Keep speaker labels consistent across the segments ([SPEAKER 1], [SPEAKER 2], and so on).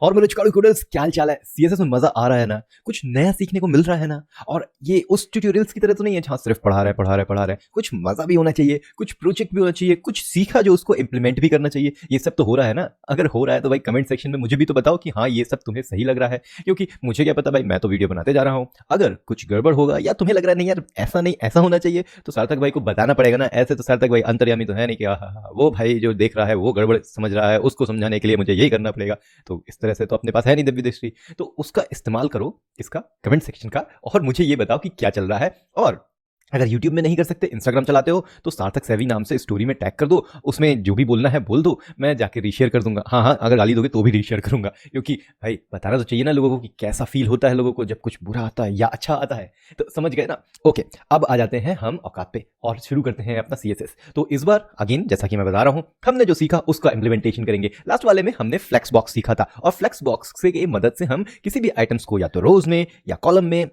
[SPEAKER 1] और मेरे कुडल्स क्या चाल है। सीएसएस में मजा आ रहा है ना, कुछ नया सीखने को मिल रहा है ना। और ये उस ट्यूटोरियल्स की तरह तो नहीं है जहाँ सिर्फ पढ़ा रहे, कुछ मजा भी होना चाहिए, कुछ प्रोजेक्ट भी होना चाहिए, कुछ सीखा जो उसको इंप्लीमेंट भी करना चाहिए। ये सब तो हो रहा है ना। अगर हो रहा है तो भाई कमेंट सेक्शन में मुझे भी तो बताओ कि हाँ ये सब तुम्हें सही लग रहा है, क्योंकि मुझे क्या पता भाई, मैं तो वीडियो बनाते जा रहा हूँ। अगर कुछ गड़बड़ होगा या तुम्हें लग रहा है नहीं यार ऐसा नहीं ऐसा होना चाहिए, तो सार्थक भाई को बताना पड़ेगा ना। ऐसे तो सार्थक भाई अंतर्यामी तो है नहीं कि वो भाई जो देख रहा है वो गड़बड़ समझ रहा है, उसको समझाने के लिए मुझे यही करना पड़ेगा। तो इस तरह से तो अपने पास है नहीं दिव्य दृष्टि, तो उसका इस्तेमाल करो इसका कमेंट सेक्शन का, और मुझे ये बताओ कि क्या चल रहा है। और अगर YouTube में नहीं कर सकते, इंस्टाग्राम चलाते हो तो सार्थक सेवी नाम से स्टोरी में टैग कर दो, उसमें जो भी बोलना है बोल दो, मैं जाके रीशेयर कर दूंगा। हाँ, अगर गाली दोगे तो भी रीशेयर करूंगा, क्योंकि भाई बताना तो चाहिए ना लोगों को कि कैसा फील होता है लोगों को जब कुछ बुरा आता है या अच्छा आता है। तो समझ गए ना। ओके, अब आ जाते हैं हम औकात पे और शुरू करते हैं अपना CSS। तो इस बार अगेन जैसा कि मैं बता रहा हूँ, हमने जो सीखा उसका इम्प्लीमेंटेशन करेंगे। लास्ट वाले में हमने फ्लेक्स बॉक्स सीखा था, और फ्लेक्स बॉक्स की मदद से हम किसी भी आइटम्स को या तो रोज में या कॉलम में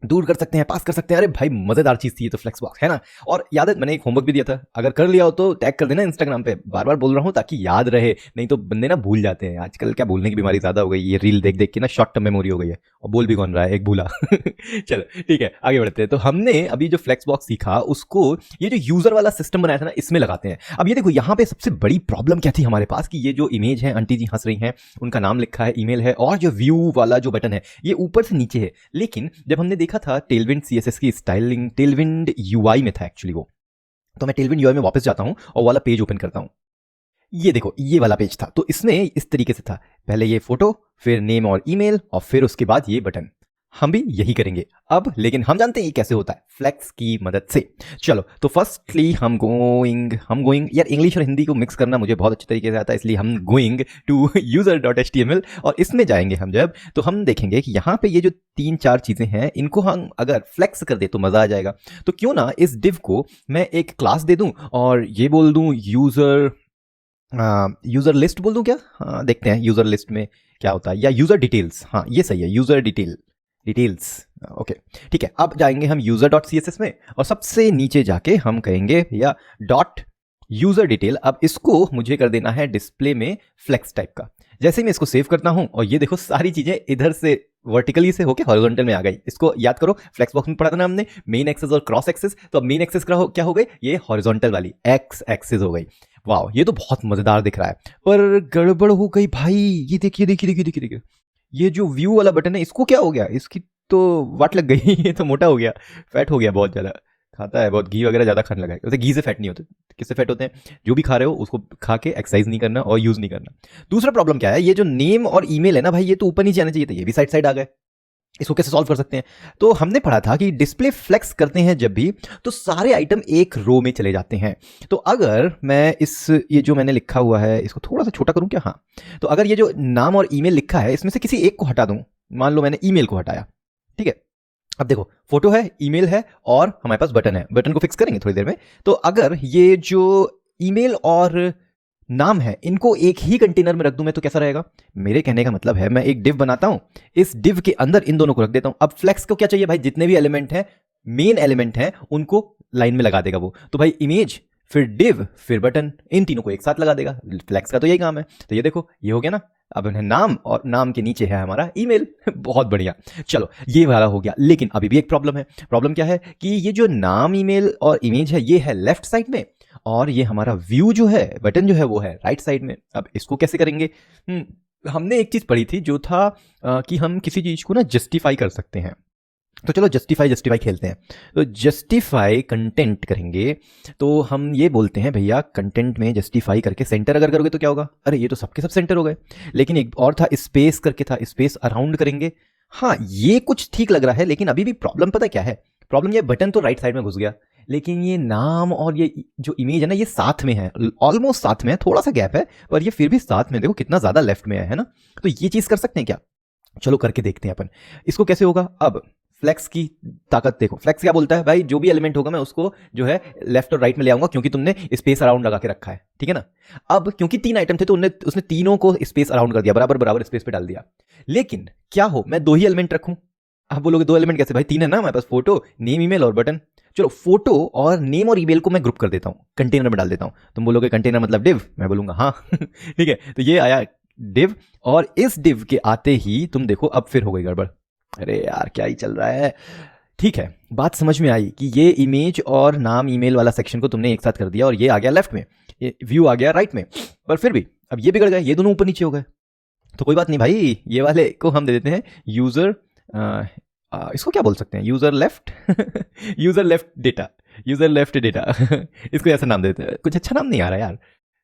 [SPEAKER 1] दूर कर सकते हैं, पास कर सकते हैं। अरे भाई मजेदार चीज थी ये तो फ्लेक्स बॉक्स, है ना। और याद है मैंने एक होमवर्क भी दिया था, अगर कर लिया हो तो टैग कर देना इंस्टाग्राम पे। बार बार बोल रहा हूँ ताकि याद रहे, नहीं तो बंदे ना भूल जाते हैं। आजकल क्या भूलने की बीमारी ज्यादा हो गई, ये रील देख देख के ना शॉर्ट टर्म मेमोरी हो गई है, और बोल भी कौन रहा है, एक भूला। चलो ठीक है, आगे बढ़ते हैं। तो हमने अभी जो फ्लेक्स बॉक्स सीखा उसको ये जो यूजर वाला सिस्टम बनाया था ना, इसमें लगाते हैं। अब ये देखो यहाँ पे सबसे बड़ी प्रॉब्लम क्या थी हमारे पास, कि ये जो इमेज है, आंटी जी हंस रही हैं, उनका नाम लिखा है, ईमेल है, और जो व्यू वाला जो बटन है ये ऊपर से नीचे है। लेकिन जब हमने देखा था टेलविंड CSS की स्टाइलिंग, टेलविंड UI में था एक्चुअली वो। तो मैं टेलविंड UI में वापस जाता हूं और वाला पेज ओपन करता हूं। ये देखो ये वाला पेज था, तो इसमें इस तरीके से था, पहले ये फोटो, फिर नेम और ईमेल, और फिर उसके बाद ये बटन। हम भी यही करेंगे अब, लेकिन हम जानते हैं ये कैसे होता है, फ्लेक्स की मदद से। चलो तो फर्स्टली हम गोइंग यार, इंग्लिश और हिंदी को मिक्स करना मुझे बहुत अच्छे तरीके से आता है, इसलिए हम गोइंग टू user.html, और इसमें जाएंगे हम जब, तो हम देखेंगे कि यहाँ पे ये जो 3-4 चीजें हैं, इनको हम अगर फ्लेक्स कर दे तो मजा आ जाएगा। तो क्यों ना इस div को मैं एक क्लास दे दूं और ये बोल दूं यूजर लिस्ट बोल दूं क्या। हाँ देखते हैं यूजर लिस्ट में क्या होता है, या यूजर डिटेल्स। हाँ ये सही है, यूजर डिटेल्स। ओके ठीक है, अब जाएंगे हम user.css में, और सबसे नीचे जाके हम कहेंगे या डॉट यूजर डिटेल। अब इसको मुझे कर देना है डिस्प्ले में फ्लेक्स टाइप का। जैसे मैं इसको सेव करता हूं, और ये देखो सारी चीजें इधर से वर्टिकली से होके हॉरिजॉन्टल में आ गई। इसको याद करो, फ्लेक्स बॉक्स में पढ़ा था ना हमने मेन एक्सेस और क्रॉस एक्सेस। तो अब मेन एक्सेस क्या हो गई, ये हॉरिजॉन्टल वाली एक्स एक्सेस हो गई। वाह ये तो बहुत मजेदार दिख रहा है, पर गड़बड़ हो गई भाई। ये देखिए, ये जो व्यू वाला बटन है इसको क्या हो गया, इसकी तो वाट लग गई। ये तो मोटा हो गया, फैट हो गया, बहुत ज्यादा खाता है, बहुत घी वगैरह ज्यादा खाने लगा है। वैसे घी से फैट नहीं होते, किससे फैट होते हैं, जो भी खा रहे हो उसको खा के एक्सरसाइज नहीं करना और यूज नहीं करना। दूसरा प्रॉब्लम क्या है, ये जो नेम और ईमेल है ना भाई, ये तो ऊपर नीचे आने चाहिए थे, ये भी साइड साइड आ गए। इसको कैसे सॉल्व कर सकते हैं, तो हमने पढ़ा था कि डिस्प्ले फ्लेक्स करते हैं जब भी, तो सारे आइटम एक रो में चले जाते हैं। तो अगर मैं ये जो मैंने लिखा हुआ है इसको थोड़ा सा छोटा करूं क्या, हाँ, तो अगर ये जो नाम और ईमेल लिखा है इसमें से किसी एक को हटा दूं, मान लो मैंने ईमेल को हटाया, ठीक है। अब देखो फोटो है, ईमेल है, और हमारे पास बटन है, बटन को फिक्स करेंगे थोड़ी देर में। तो अगर ये जो ईमेल और नाम है इनको एक ही कंटेनर में रख दूं मैं, तो कैसा रहेगा। मेरे कहने का मतलब है मैं एक डिव बनाता हूं, इस डिव के अंदर इन दोनों को रख देता हूं। अब फ्लेक्स को क्या चाहिए भाई, जितने भी एलिमेंट हैं, मेन एलिमेंट हैं, उनको लाइन में लगा देगा वो। तो भाई इमेज, फिर डिव, फिर बटन, इन तीनों को एक साथ लगा देगा। फ्लेक्स का तो यही काम है। तो ये देखो ये हो गया ना। अब नाम, और नाम के नीचे है हमारा ईमेल। बहुत बढ़िया, चलो ये वाला हो गया। लेकिन अभी भी एक प्रॉब्लम है। प्रॉब्लम क्या है कि ये जो नाम, ईमेल और इमेज है ये है लेफ्ट साइड में, और ये हमारा व्यू जो है, बटन जो है वो है राइट साइड में। अब इसको कैसे करेंगे। हमने एक चीज पढ़ी थी जो था कि हम किसी चीज को ना जस्टिफाई कर सकते हैं। तो चलो जस्टिफाई खेलते हैं। तो जस्टिफाई कंटेंट करेंगे, तो हम ये बोलते हैं भैया कंटेंट में जस्टिफाई करके सेंटर अगर करोगे तो क्या होगा, अरे ये तो सबके सब सेंटर हो गए। लेकिन एक और था, स्पेस करके था, स्पेस अराउंड करेंगे। हाँ ये कुछ ठीक लग रहा है, लेकिन अभी भी प्रॉब्लम पता क्या है, प्रॉब्लम ये बटन तो राइट साइड में घुस गया, लेकिन ये नाम और ये जो इमेज है ना ये साथ में है, ऑलमोस्ट साथ में है, थोड़ा सा गैप है, पर ये फिर भी साथ में, देखो कितना ज्यादा लेफ्ट में है ना। तो ये चीज कर सकते हैं क्या, चलो करके देखते हैं अपन। इसको कैसे होगा, अब फ्लेक्स की ताकत देखो। फ्लेक्स क्या बोलता है भाई, जो भी एलिमेंट होगा मैं उसको जो है लेफ्ट और राइट में ले आऊंगा, क्योंकि तुमने स्पेस अराउंड लगा के रखा है, ठीक है ना। अब क्योंकि 3 आइटम थे तो उसने तीनों को स्पेस अराउंड कर दिया, बराबर बराबर स्पेस पे डाल दिया। लेकिन क्या हो मैं 2 ही एलिमेंट रखूं। आप बोलोगे 2 एलिमेंट कैसे भाई, 3 है ना हमारे पास, फोटो, नेम, ईमेल और बटन। चलो फोटो और नेम और ईमेल को मैं ग्रुप कर देता हूं, कंटेनर में डाल देता हूं। तुम बोलोगे कंटेनर मतलब डिव, मैं बोलूंगा हाँ। ठीक है, तो ये आया डिव, और इस डिव के आते ही तुम देखो अब फिर हो गई गड़बड़। अरे यार क्या ही चल रहा है। ठीक है, बात समझ में आई कि ये इमेज और नाम ईमेल वाला सेक्शन को तुमने एक साथ कर दिया और ये आ गया लेफ्ट में, ये व्यू आ गया राइट में, पर फिर भी अब ये बिगड़ गए, ये दोनों ऊपर नीचे हो गए। तो कोई बात नहीं भाई, ये वाले को हम दे देते हैं यूजर, इसको क्या बोल सकते हैं, user left user left data, user left data इसको ऐसा नाम देते हैं, कुछ अच्छा नाम नहीं आ रहा यार।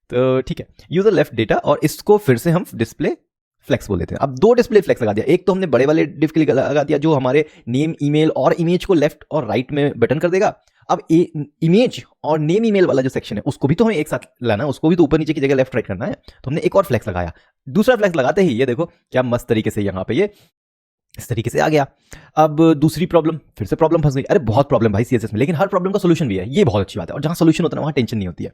[SPEAKER 1] तो ठीक है, यूजर लेफ्ट डेटा, और इसको फिर से हम डिस्प्ले फ्लेक्स बोल देते हैं। अब दो डिस्प्ले फ्लेक्स लगा दिया, एक तो हमने बड़े वाले डिव के लिए लगा दिया जो हमारे नेम ईमेल और इमेज को लेफ्ट और राइट में बटन कर देगा। अब इमेज और नेम ईमेल वाला जो सेक्शन है उसको भी तो हमें एक साथ लाना, उसको भी तो ऊपर नीचे की जगह लेफ्ट राइट करना है, तो हमने एक और फ्लेक्स लगाया। दूसरा फ्लेक्स लगाते ही ये देखो क्या मस्त तरीके से यहाँ पे ये इस तरीके से आ गया। अब दूसरी प्रॉब्लम, फिर से प्रॉब्लम फंस गई। अरे बहुत प्रॉब्लम भाई सीएसएस में, लेकिन हर प्रॉब्लम का सोल्यूशन भी है, ये बहुत अच्छी बात है। और जहां सोल्यूशन होता है वहां टेंशन नहीं होती है।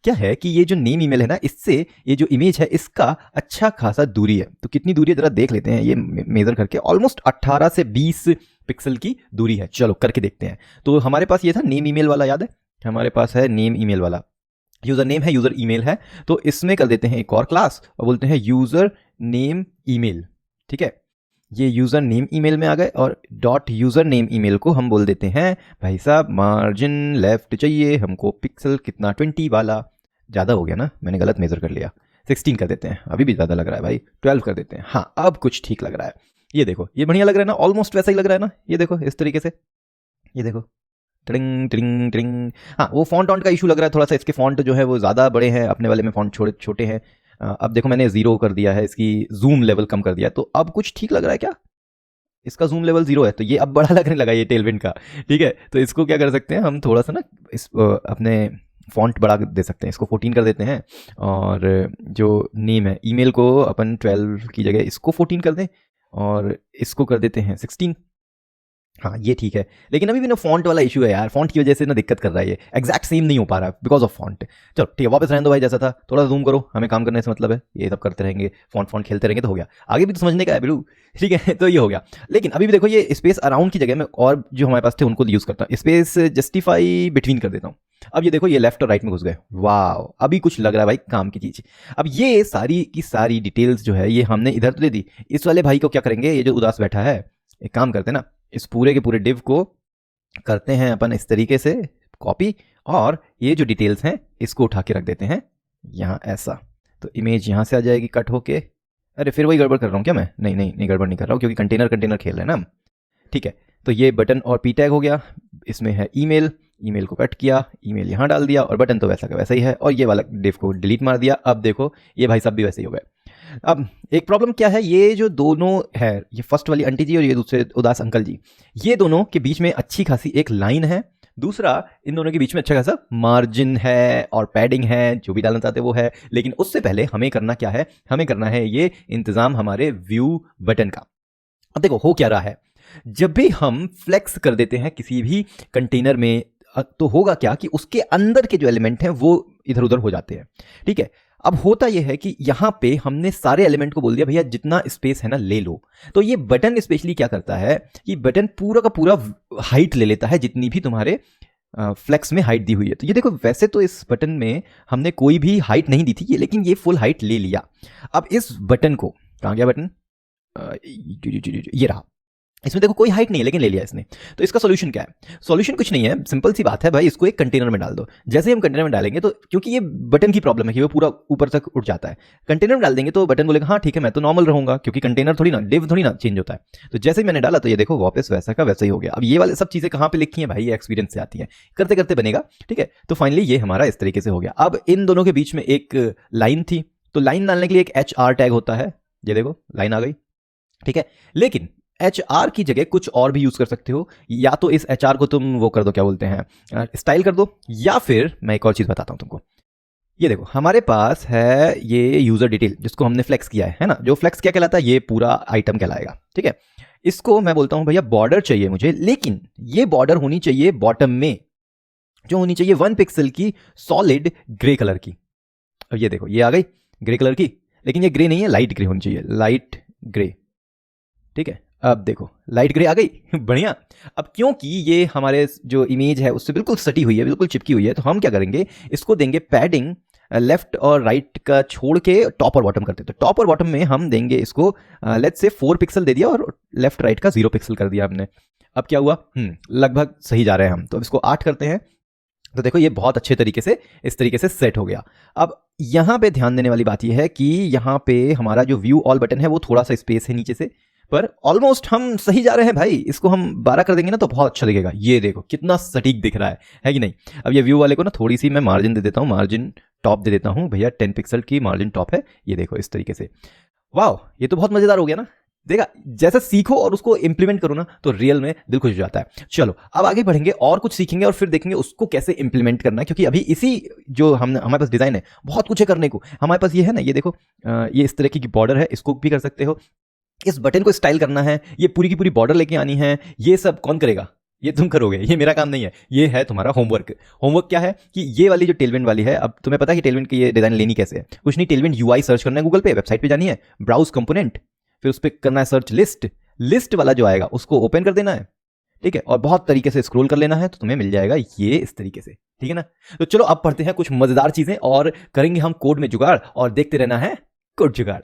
[SPEAKER 1] क्या है कि ये जो नेम ईमेल है ना, इससे ये जो इमेज है इसका अच्छा खासा दूरी है। तो कितनी दूरी है जरा देख लेते हैं, ये मेजर करके ऑलमोस्ट 18 से 20 पिक्सल की दूरी है। चलो करके देखते हैं। तो हमारे पास ये था नेम ईमेल वाला, याद है हमारे पास है नेम ईमेल वाला, यूजर नेम है यूजर ईमेल है, तो इसमें कर देते हैं एक और क्लास और बोलते हैं यूजर नेम ईमेल। ठीक है, ये यूजर नेम ईमेल में आ गए, और डॉट यूजर नेम ईमेल को हम बोल देते हैं भाई साहब मार्जिन लेफ्ट चाहिए हमको, पिक्सल कितना 20 वाला, ज़्यादा हो गया ना, मैंने गलत मेजर कर लिया, 16 कर देते हैं, अभी भी ज़्यादा लग रहा है भाई, 12 कर देते हैं। हाँ अब कुछ ठीक लग रहा है, ये देखो ये बढ़िया लग रहा है ना, ऑलमोस्ट वैसा ही लग रहा है ना, ये देखो इस तरीके से, ये देखो ट्रिंग ट्रिंग ट्रिंग। हाँ वो फॉन्ट ऑन्ट का इशू लग रहा है थोड़ा सा, इसके फॉन्ट जो है वो ज़्यादा बड़े हैं, अपने वाले में फॉन्ट छोटे हैं। अब देखो मैंने 0 कर दिया है, इसकी जूम लेवल कम कर दिया है, तो अब कुछ ठीक लग रहा है क्या, इसका जूम लेवल 0 है तो ये अब बड़ा लगने लगा ये टेलविंड का। ठीक है, तो इसको क्या कर सकते हैं हम, थोड़ा सा ना इस अपने फॉन्ट बढ़ा दे सकते हैं, इसको 14 कर देते हैं, और जो नेम है ईमेल को अपन 12 की जगह इसको 14 कर दें, और इसको कर देते हैं 16। हाँ ये ठीक है, लेकिन अभी भी ना फॉन्ट वाला इशू है यार, फॉन्ट की वजह से ना दिक्कत कर रहा है, ये एग्जैक्ट सेम नहीं हो पा रहा बिकॉज ऑफ फॉन्ट। चलो ठीक है, वापस रहने दो भाई जैसा था, थोड़ा जूम करो, हमें काम करने से मतलब है, ये सब करते रहेंगे, फॉन्ट खेलते रहेंगे तो हो गया, आगे भी तो समझने का है बिल्कुल। ठीक है तो ये हो गया, लेकिन अभी भी देखो ये स्पेस अराउंड की जगह में और जो हमारे पास थे उनको यूज करता हूँ, स्पेस जस्टिफाई बिटवीन कर देता हूँ। अब ये देखो ये लेफ्ट और राइट में घुस गए, वाह अभी कुछ लग रहा है भाई काम की चीज। अब ये सारी की सारी डिटेल्स जो है ये हमने इधर तो दे दी, इस वाले भाई को क्या करेंगे, ये जो उदास बैठा है, एक काम करते हैं ना, इस पूरे के पूरे डिव को करते हैं अपन इस तरीके से कॉपी, और ये जो डिटेल्स हैं इसको उठा के रख देते हैं यहाँ ऐसा, तो इमेज यहाँ से आ जाएगी कट होके। अरे फिर वही गड़बड़ कर रहा हूँ क्या मैं, नहीं गड़बड़ नहीं कर रहा हूँ, क्योंकि कंटेनर खेल रहे हैं ना हम। ठीक है, तो ये बटन और पी टैग हो गया, इसमें है ईमेल, ईमेल को कट किया, ईमेल यहाँ डाल दिया, और बटन तो वैसा का वैसा ही है, और ये वाला डिव को डिलीट मार दिया। अब देखो ये भाई साहब भी वैसे ही हो गए। अब एक प्रॉब्लम क्या है, ये जो दोनों है, ये फर्स्ट वाली आंटी जी और ये दूसरे उदास अंकल जी, ये दोनों के बीच में अच्छी खासी एक लाइन है, दूसरा इन दोनों के बीच में अच्छा खासा मार्जिन है और पैडिंग है, जो भी डालना चाहते वो है। लेकिन उससे पहले हमें करना क्या है, हमें करना है ये इंतजाम हमारे व्यू बटन का। अब देखो हो क्या रहा है, जब भी हम फ्लेक्स कर देते हैं किसी भी कंटेनर में, तो होगा क्या कि उसके अंदर के जो एलिमेंट हैं वो इधर उधर हो जाते हैं। ठीक है, अब होता यह है कि यहां पे हमने सारे एलिमेंट को बोल दिया भैया जितना स्पेस है ना ले लो, तो ये बटन स्पेशली क्या करता है कि बटन पूरा का पूरा हाइट ले लेता है जितनी भी तुम्हारे फ्लेक्स में हाइट दी हुई है। तो ये देखो वैसे तो इस बटन में हमने कोई भी हाइट नहीं दी थी, लेकिन ये फुल हाइट ले लिया। अब इस बटन को, कहाँ गया बटन, ये रहा, इसमें देखो कोई हाइट नहीं है लेकिन ले लिया इसने। तो इसका सॉल्यूशन क्या है, सॉल्यूशन कुछ नहीं है, सिंपल सी बात है भाई, इसको एक कंटेनर में डाल दो। जैसे ही हम कंटेनर में डालेंगे तो, क्योंकि ये बटन की प्रॉब्लम है कि वो पूरा ऊपर तक उठ जाता है, कंटेनर में डाल देंगे तो बटन बोलेगा हाँ ठीक है मैं तो नॉर्मल रहूंगा, क्योंकि कंटेनर थोड़ी ना, डिव थोड़ी ना चेंज होता है। तो जैसे ही मैंने डाला तो ये देखो वापस वैसा का वैसा ही हो गया। अब ये वाले सब चीजें कहाँ पे लिखी हैं भाई, ये एक्सपीरियंस से आती है, करते करते बनेगा। ठीक है, तो फाइनली ये हमारा इस तरीके से हो गया। अब इन दोनों के बीच में एक लाइन थी, तो लाइन डालने के लिए एक HR टैग होता है, ये देखो लाइन आ गई। ठीक है, लेकिन HR की जगह कुछ और भी यूज कर सकते हो, या तो इस HR को तुम वो कर दो, क्या बोलते हैं, स्टाइल कर दो, या फिर मैं एक और चीज बताता हूं तुमको। ये देखो हमारे पास है ये यूजर डिटेल जिसको हमने फ्लेक्स किया है ना, जो फ्लेक्स क्या कहलाता है, ये पूरा आइटम कहलाएगा। ठीक है, इसको मैं बोलता हूं भैया बॉर्डर चाहिए मुझे, लेकिन ये बॉर्डर होनी चाहिए बॉटम में, जो होनी चाहिए 1 पिक्सल की सॉलिड ग्रे कलर की। अब ये देखो ये आ गई ग्रे कलर की, लेकिन ये ग्रे नहीं है, लाइट ग्रे होनी चाहिए, लाइट ग्रे। ठीक है, अब देखो लाइट ग्रे आ गई बढ़िया। अब क्योंकि ये हमारे जो इमेज है उससे बिल्कुल सटी हुई है, बिल्कुल चिपकी हुई है, तो हम क्या करेंगे, इसको देंगे पैडिंग लेफ्ट और राइट का छोड़ के टॉप और बॉटम करते हैं। तो टॉप और बॉटम में हम देंगे इसको लेट्स से 4 पिक्सल दे दिया और लेफ्ट राइट का 0 पिक्सल कर दिया हमने। अब क्या हुआ, लगभग सही जा रहे हैं हम। तो इसको 8 करते हैं। तो देखो ये बहुत अच्छे तरीके से इस तरीके से सेट हो गया। अब यहाँ पे ध्यान देने वाली बात यह है कि यहाँ पे हमारा जो व्यू ऑल बटन है वो थोड़ा सा स्पेस है नीचे से, पर ऑलमोस्ट हम सही जा रहे हैं भाई। इसको हम 12 कर देंगे ना तो बहुत अच्छा दिखेगा। ये देखो कितना सटीक दिख रहा है कि नहीं। अब ये व्यू वाले को ना थोड़ी सी मैं मार्जिन दे देता हूँ, मार्जिन टॉप दे देता हूँ भैया, 10 पिक्सल की मार्जिन टॉप है। ये देखो इस तरीके से, वाह ये तो बहुत मजेदार हो गया ना। देखा, जैसा सीखो और उसको इंप्लीमेंट करो ना तो रियल में दिल खुश हो जाता है। चलो अब आगे बढ़ेंगे और कुछ सीखेंगे और फिर देखेंगे उसको कैसे इंप्लीमेंट करना है, क्योंकि अभी इसी जो हमारे पास डिजाइन है बहुत कुछ है करने को। हमारे पास ये है ना, ये देखो ये इस तरह की बॉर्डर है, इसको भी कर सकते हो। इस बटन को स्टाइल करना है, ये पूरी की पूरी बॉर्डर लेके आनी है, ये सब कौन करेगा? ये तुम करोगे, ये मेरा काम नहीं है, ये है तुम्हारा होमवर्क। होमवर्क क्या है कि ये वाली जो टेलविंड वाली है, अब तुम्हें पता है कि टेलविंड की ये डिजाइन लेनी कैसे है। कुछ नहीं, टेलविंड यूआई सर्च करना है गूगल पे, वेबसाइट पे जानी है, ब्राउज कंपोनेंट, फिर उस पर करना है सर्च लिस्ट वाला जो आएगा उसको ओपन कर देना है, ठीक है, और बहुत तरीके से स्क्रॉल कर लेना है तो तुम्हें मिल जाएगा ये इस तरीके से, ठीक है ना। तो चलो अब पढ़ते हैं कुछ मजेदार चीजें और करेंगे हम कोड में जुगाड़, और देखते रहना है कोड जुगाड़।